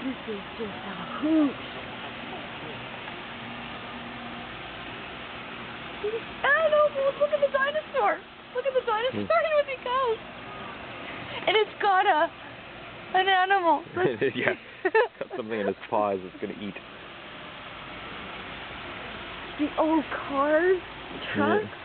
This is just a hoot. Animals! Look at the dinosaur! Look at the dinosaur as he goes! And it's got an animal. Yeah, got something in his paws it's gonna eat. The old cars, trucks. Yeah.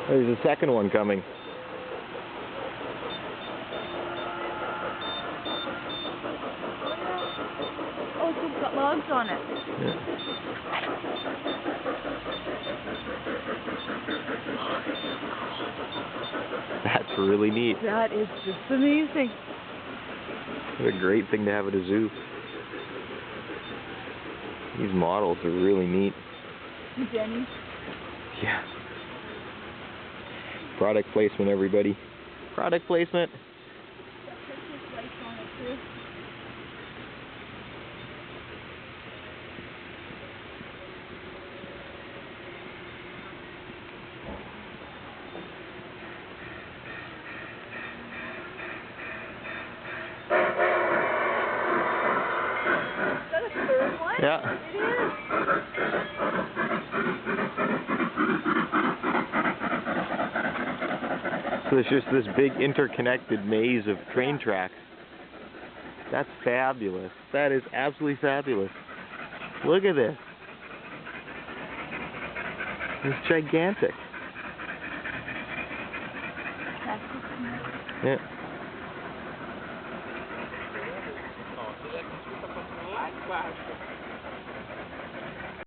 There's a second one coming. Oh, it's got logs on it. Yeah. That's really neat. That is just amazing. What a great thing to have at a zoo. These models are really neat. Denny. Yeah. Product placement, everybody. Product placement. Is that a third one? Yeah. It is. So there's just this big interconnected maze of train tracks. That's fabulous. That is absolutely fabulous. Look at this. It's gigantic. Yeah.